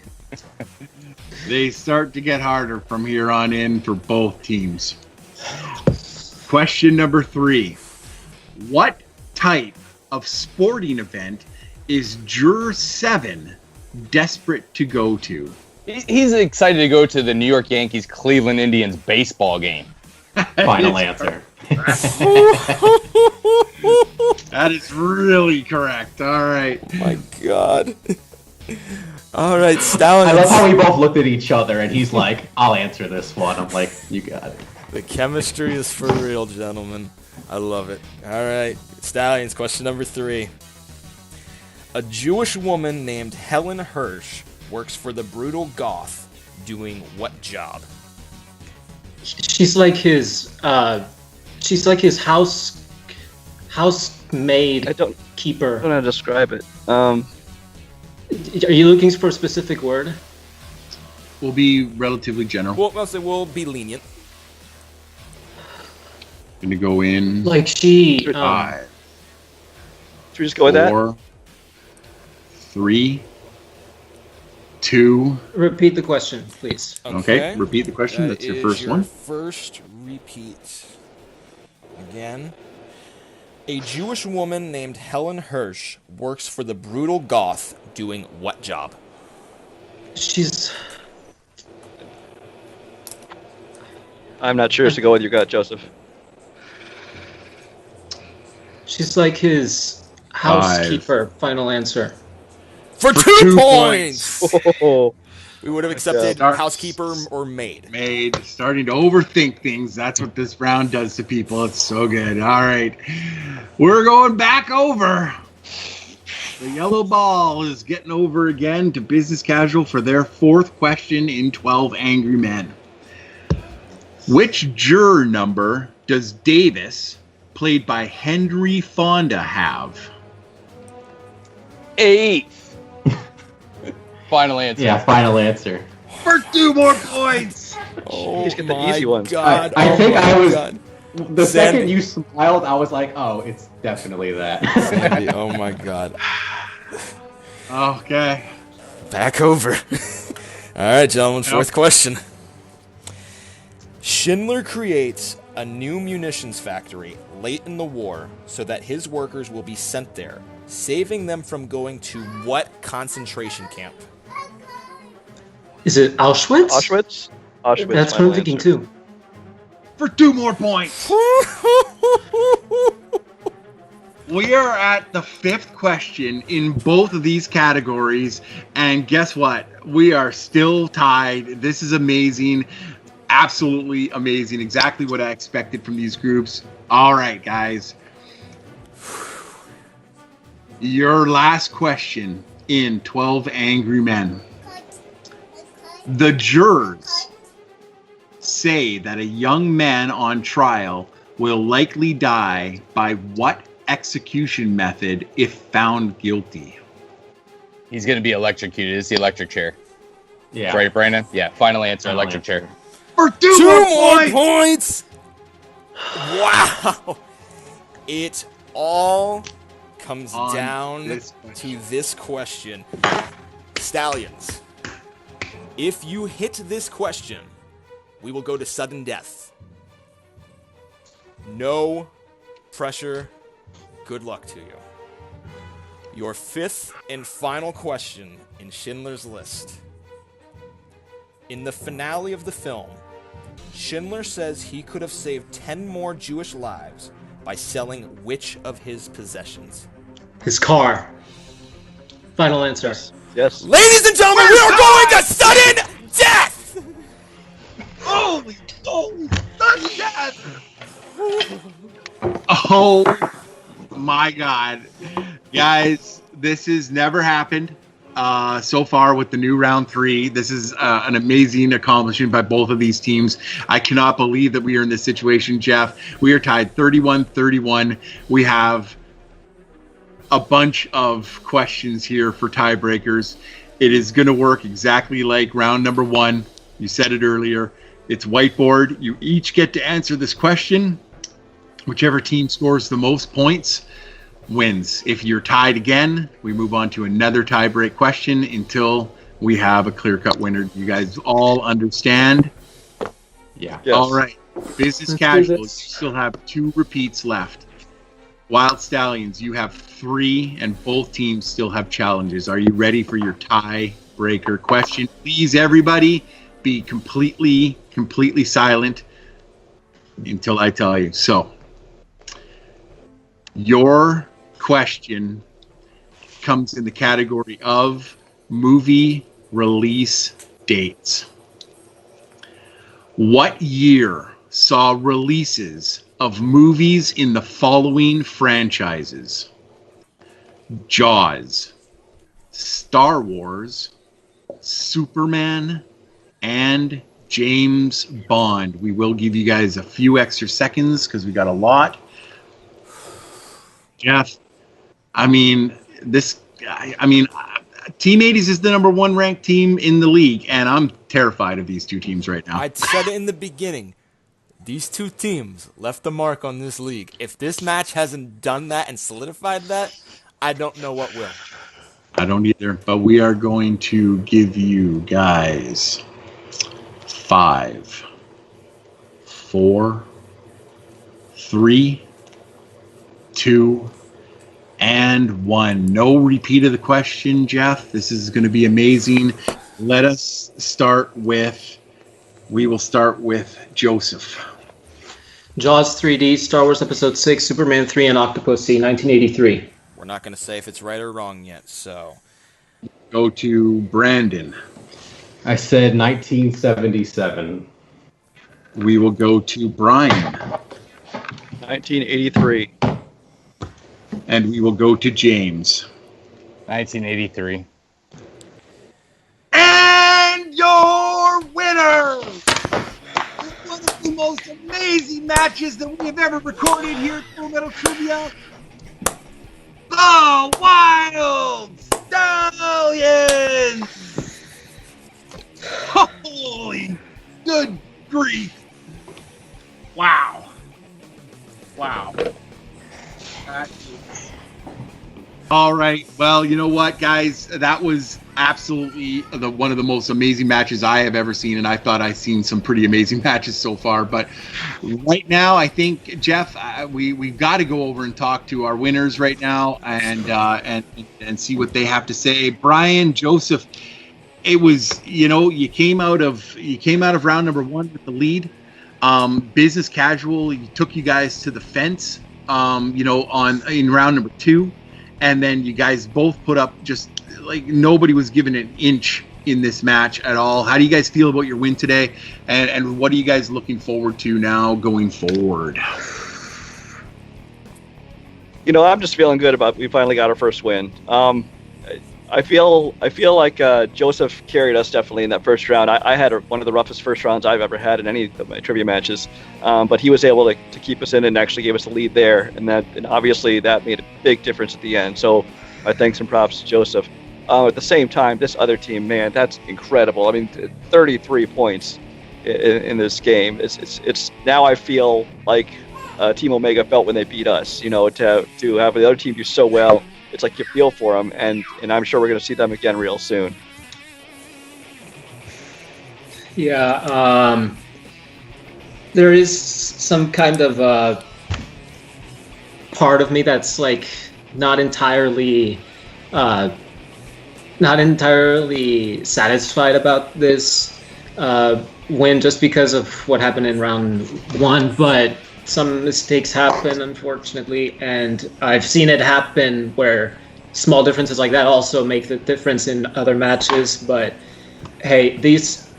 They start to get harder from here on in for both teams. Question number 3. What type of sporting event is Juror 7 desperate to go to? He's excited to go to the New York Yankees Cleveland Indians baseball game. Final answer. That is really correct. All right. My God. All right, I Stallions. love how we both looked at each other and he's like, I'll answer this one. I'm like, you got it. The chemistry is for real, gentlemen. I love it. All right, Stallions, question number 3. A Jewish woman named Helen Hirsch works for the brutal goth, doing what job? She's like his housemaid keeper. I don't know how to describe it. Are you looking for a specific word? We'll be relatively general. Well, I'll say we'll be lenient. Gonna go in. Like she. Should we just go with that? 4, 3, 2. Repeat the question, please. Okay. Repeat the question. That's your first one. First repeat. Again. A Jewish woman named Helen Hirsch works for the brutal goth, doing what job? I'm not sure, so go with your gut, Joseph. She's like his housekeeper. 5. Final answer. For 2 points! Oh, We would have accepted housekeeper or maid. Maid. Starting to overthink things. That's what this round does to people. It's so good. All right. We're going back over. The yellow ball is getting over again to business casual for their 4th question in 12 Angry Men. Which juror number does Davis, played by Henry Fonda, have? 8. Final answer. Yeah, final answer. For 2 more points. Oh, just get the easy ones. God. I think I was. God. The Sandy. second you smiled, I was like, oh, it's definitely that. Sandy, oh my God. Okay. Back over. All right, gentlemen, 4th question. Schindler creates a new munitions factory late in the war so that his workers will be sent there, saving them from going to what concentration camp? Is it Auschwitz? Auschwitz? Auschwitz. That's what final I'm thinking answer. too. For 2 more points. We are at the 5th question in both of these categories. And guess what? We are still tied. This is amazing. Absolutely amazing. Exactly what I expected from these groups. All right, guys. Your last question in 12 Angry Men. The jurors say that a young man on trial will likely die by what execution method if found guilty? He's going to be electrocuted. It's the electric chair. Yeah. Right, Brandon? Yeah, final answer, Final electric answer. chair. For 2 2 more more points. points! Wow! It all comes On down this question. to this question. Stallions, if you hit this question, we will go to sudden death. No pressure. Good luck to you. Your 5th and final question in Schindler's List. In the finale of the film, Schindler says he could have saved 10 more Jewish lives by selling which of his possessions? His car. Final answer. Yes. Ladies and gentlemen, we are going to sudden death! Holy death! Oh my God. Guys, this has never happened so far with the new round 3. This is an amazing accomplishment by both of these teams. I cannot believe that we are in this situation, Jeff. We are tied 31-31. We have a bunch of questions here for tiebreakers. It is going to work exactly like round number 1. You said it earlier. It's whiteboard. You each get to answer this question. Whichever team scores the most points wins. If you're tied again, we move on to another tiebreak question until we have a clear-cut winner. You guys all understand? Yeah. Yes. All right. Business Let's do casual, you this. still have 2 repeats left. Wyld Stallyns, you have 3, and both teams still have challenges. Are you ready for your tiebreaker question? Please, everybody, be completely silent until I tell you. So, your question comes in the category of movie release dates. What year saw releases of movies in the following franchises: Jaws, Star Wars, Superman, and James Bond. We will give you guys a few extra seconds because we got a lot. Jeff, Team 80s is the number 1 ranked team in the league, and I'm terrified of these two teams right now. I said it in the beginning. These two teams left the mark on this league. If this match hasn't done that and solidified that, I don't know what will. I don't either, but we are going to give you guys 5, 4, 3, 2, and 1. No repeat of the question, Jeff. This is going to be amazing. We will start with Joseph. Jaws 3D, Star Wars Episode 6, Superman 3, and Octopussy, 1983. We're not going to say if it's right or wrong yet, so. Go to Brandon. I said 1977. We will go to Brian. 1983. And we will go to James. 1983. And your winner! One of the most amazing matches that we have ever recorded here at Full Metal Trivia. The Wyld Stallyns! Holy good grief! Wow. All right. Well, you know what, guys? That was absolutely one of the most amazing matches I have ever seen, and I thought I'd seen some pretty amazing matches so far. But right now, I think, Jeff, we've got to go over and talk to our winners right now and see what they have to say. Brian, Joseph, it was, you came out of round number 1 with the lead. Business Casual, he took you guys to the fence, in round number 2. And then you guys both put up just like nobody was given an inch in this match at all. How do you guys feel about your win today? And what are you guys looking forward to now going forward? I'm just feeling good about we finally got our first win. I feel like Joseph carried us definitely in that first round. I had one of the roughest first rounds I've ever had in any of my trivia matches, but he was able to keep us in and actually gave us a lead there, and obviously that made a big difference at the end. So I thanks and props to Joseph. At the same time, this other team, man, that's incredible. I mean, 33 points in this game. It's now I feel like Team Omega felt when they beat us. To have the other team do so well. It's like you feel for them, and I'm sure we're going to see them again real soon. Yeah, there is some kind of part of me that's like not entirely satisfied about this win just because of what happened in round 1, but some mistakes happen, unfortunately, and I've seen it happen where small differences like that also make the difference in other matches. But hey, this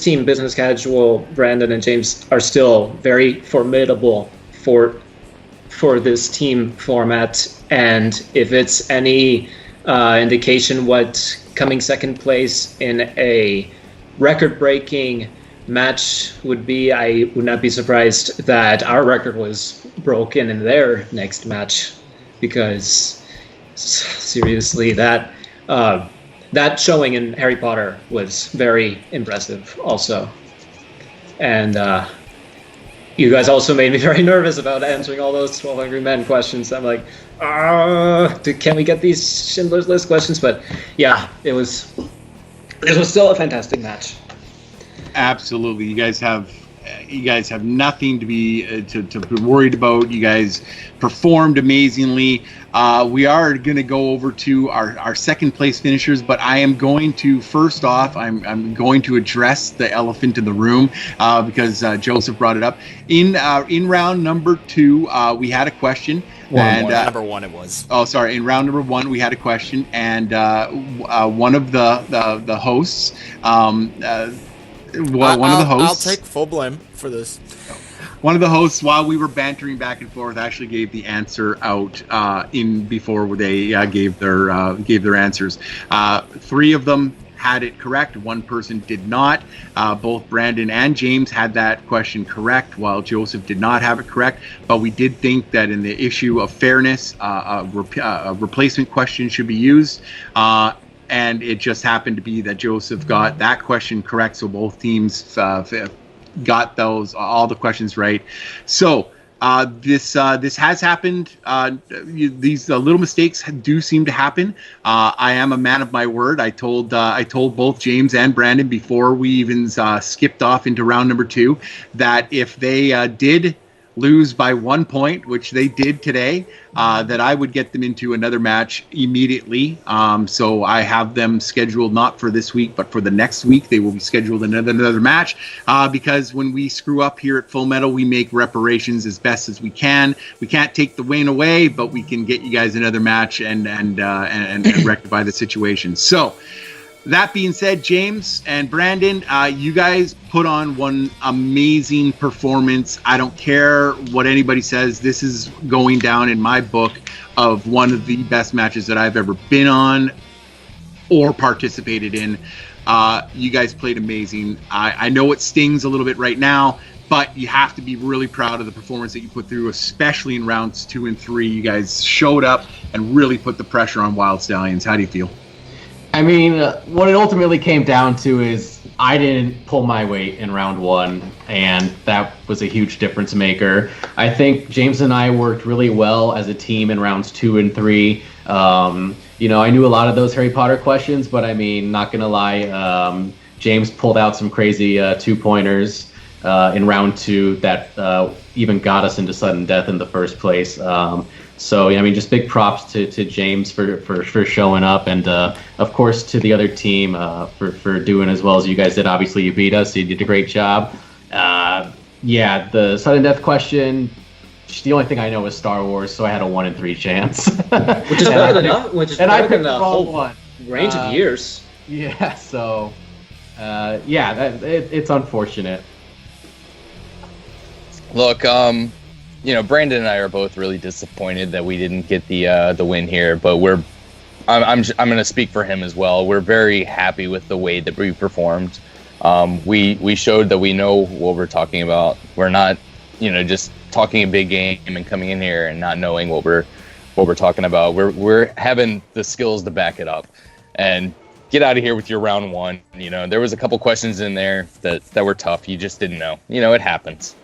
team, Business Casual, Brandon and James, are still very formidable for this team format. And if it's any indication what coming second place in a record-breaking match would be, I would not be surprised that our record was broken in their next match, because seriously, that showing in Harry Potter was very impressive also. And you guys also made me very nervous about answering all those 12 Angry Men questions. I'm like, can we get these Schindler's List questions? But yeah, it was still a fantastic match. Absolutely, you guys have nothing to be worried about. You guys performed amazingly. We are going to go over to our second place finishers, but I am going to first off, I'm going to address the elephant in the room because Joseph brought it up. In round number 2, we had a question. Number 1 it was. Oh, sorry. In round number 1, we had a question, and one of the hosts. One of the hosts. I'll take full blame for this. one of the hosts, while we were bantering back and forth, actually gave the answer out before they gave their answers. 3 of them had it correct. 1 person did not. Both Brandon and James had that question correct, while Joseph did not have it correct. But we did think that in the issue of fairness, a replacement question should be used. And it just happened to be that Joseph got that question correct, so both teams got all the questions right. So this has happened. These little mistakes do seem to happen. I am a man of my word. I told both James and Brandon before we even skipped off into round number 2 that if they did lose by 1 point, which they did today, that I would get them into another match immediately. So I have them scheduled not for this week, but for the next week. They will be scheduled another match because when we screw up here at Full Metal, we make reparations as best as we can. We can't take the win away, but we can get you guys another match and rectify the situation. So that being said, James and Brandon, you guys put on one amazing performance. I don't care what anybody says. This is going down in my book of one of the best matches that I've ever been on or participated in. You guys played amazing. I know it stings a little bit right now, but you have to be really proud of the performance that you put through, especially in rounds 2 and 3. You guys showed up and really put the pressure on Wyld Stallyns. How do you feel? I mean, what it ultimately came down to is I didn't pull my weight in round 1, and that was a huge difference maker. I think James and I worked really well as a team in rounds 2 and 3. I knew a lot of those Harry Potter questions, but I mean, not gonna lie, James pulled out some crazy 2-pointers in round 2 that even got us into sudden death in the first place. So, I mean, just big props to James for showing up, and of course to the other team for doing as well as you guys did. Obviously, you beat us. You did a great job. The sudden death question, the only thing I know is Star Wars, so I had a 1 in 3 chance. Which is better than the whole one. Range of years. Yeah, so, it's unfortunate. Look, Brandon and I are both really disappointed that we didn't get the win here, but I'm going to speak for him as well. We're very happy with the way that we performed. We showed that we know what we're talking about. We're not, just talking a big game and coming in here and not knowing what we're talking about. We're having the skills to back it up and get out of here with your round 1. There was a couple questions in there that were tough. You just didn't know. It happens.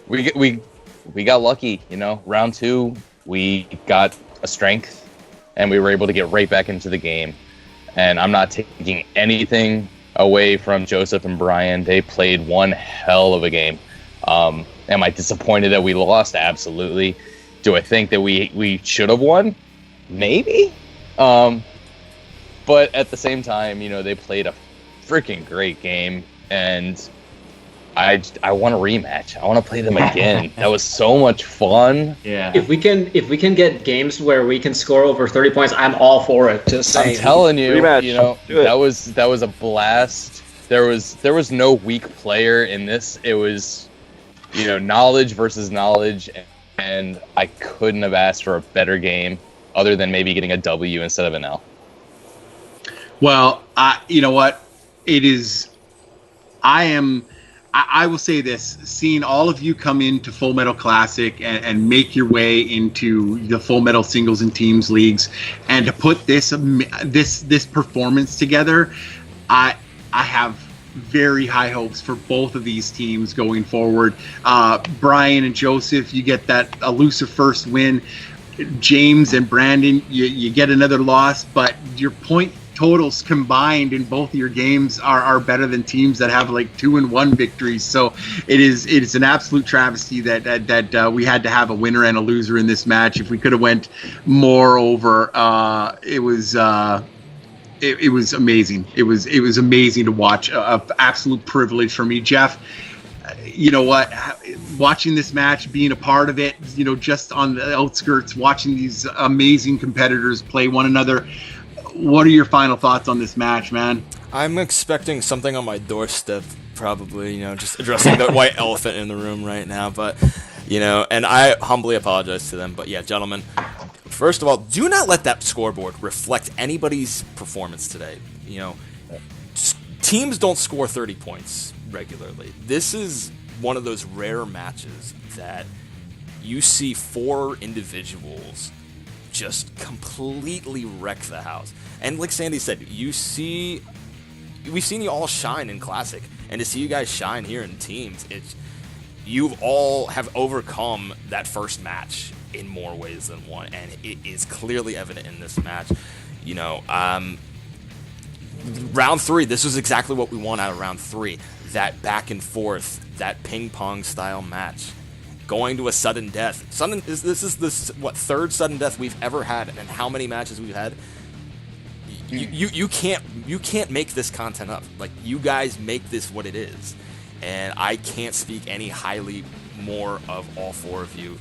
We got lucky, round 2, we got a strength and we were able to get right back into the game. And I'm not taking anything away from Joseph and Brian. They played one hell of a game. Am I disappointed that we lost? Absolutely. Do I think that we should have won? Maybe. But at the same time, they played a freaking great game, and I want a rematch. I want to play them again. That was so much fun. Yeah. If we can get games where we can score over 30 points, I'm all for it. Just saying. I'm telling you, rematch. that was a blast. There was no weak player in this. It was, knowledge versus knowledge, and I couldn't have asked for a better game other than maybe getting a W instead of an L. Well, you know what? It is. I will say this: seeing all of you come into Full Metal Classic and make your way into the Full Metal Singles and Teams leagues, and to put this performance together, I have very high hopes for both of these teams going forward. Brian and Joseph, you get that elusive first win. James and Brandon, you get another loss, but your point totals combined in both of your games are better than teams that have like 2-1 victories. So it's an absolute travesty that we had to have a winner and a loser in this match. If we could have went more over, it was amazing. It was amazing to watch. An absolute privilege for me, Jeff. You know what? Watching this match, being a part of it, just on the outskirts, watching these amazing competitors play one another. What are your final thoughts on this match, man? I'm expecting something on my doorstep probably, just addressing the white elephant in the room right now. But, and I humbly apologize to them. But yeah, gentlemen, first of all, do not let that scoreboard reflect anybody's performance today. Teams don't score 30 points regularly. This is one of those rare matches that you see 4 individuals just completely wreck the house. And like Sandy said, we've seen you all shine in Classic, and to see you guys shine here in teams, you all have overcome that first match in more ways than one, and it is clearly evident in this match. Round 3, this was exactly what we want out of round 3. That back and forth, that ping pong style match, going to a sudden death. This is the third sudden death we've ever had, and how many matches we've had. You can't make this content up. Like, you guys make this what it is, and I can't speak any highly more of all 4 of you.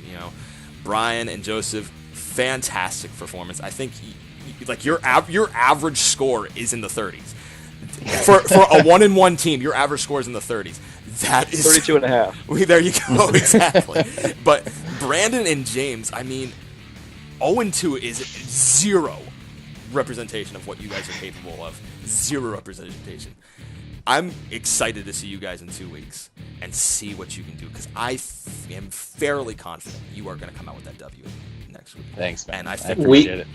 Brian and Joseph, fantastic performance. I think your average score is in the 30s. For a 1-1 team, your average score is in the 30s. That is 32 and a half. There you go, exactly. But Brandon and James, 0-2 is 0 representation of what you guys are capable of. 0 representation. I'm excited to see you guys in 2 weeks and see what you can do, because I am fairly confident you are going to come out with that W next week. Thanks, man. And I think appreciate it.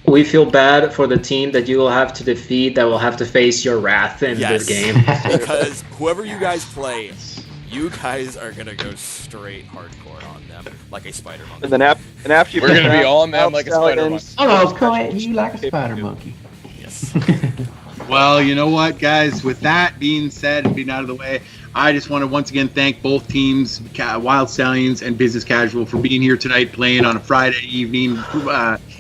We feel bad for the team that you will have to defeat, that will have to face your wrath in this game. Because whoever you guys play, you guys are going to go straight hardcore on them like a spider monkey. And then after you we're going to be on them like a spider monkey. Oh, no, Cohen, you like a spider monkey. Yes. Well, you know what, guys? With that being said and being out of the way, I just want to once again thank both teams, Wyld Stallyns and Business Casual, for being here tonight, playing on a Friday evening,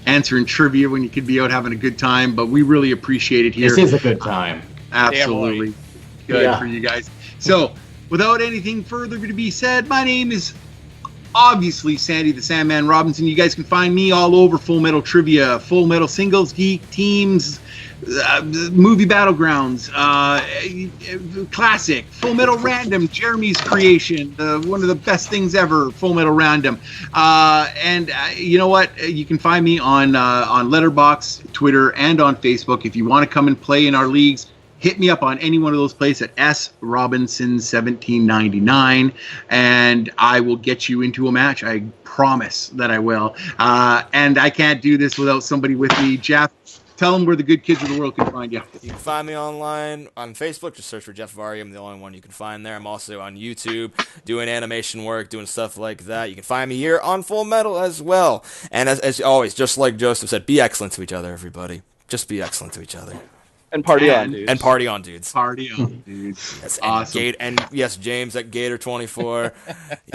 answering trivia when you could be out having a good time. But we really appreciate it here. This is a good time. Absolutely. Good for you guys. So, without anything further to be said, my name is obviously Sandy the Sandman Robinson. You guys can find me all over Full Metal Trivia, Full Metal Singles, Geek, Teams, Movie Battlegrounds, Classic, Full Metal Random, Jeremy's creation, one of the best things ever, Full Metal Random. And you know what? You can find me on Letterboxd, Twitter, and on Facebook. If you want to come and play in our leagues, hit me up on any one of those places at srobinson1799, and I will get you into a match. I promise that I will. And I can't do this without somebody with me. Jeff, tell them where the good kids of the world can find you. You can find me online on Facebook. Just search for Jeff Vari. I'm the only one you can find there. I'm also on YouTube doing animation work, doing stuff like that. You can find me here on Full Metal as well. And as always, just like Joseph said, be excellent to each other, everybody. Just be excellent to each other. And party on, dudes. And party on, dudes. Party on, dudes. Yes, awesome. And yes, James at Gator 24.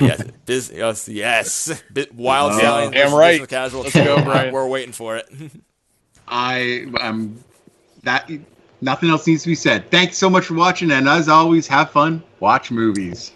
Yes. Wyld Stallyns. Damn right. Casual. Let's go, Brian. We're waiting for it. Nothing else needs to be said. Thanks so much for watching, and as always, have fun, watch movies.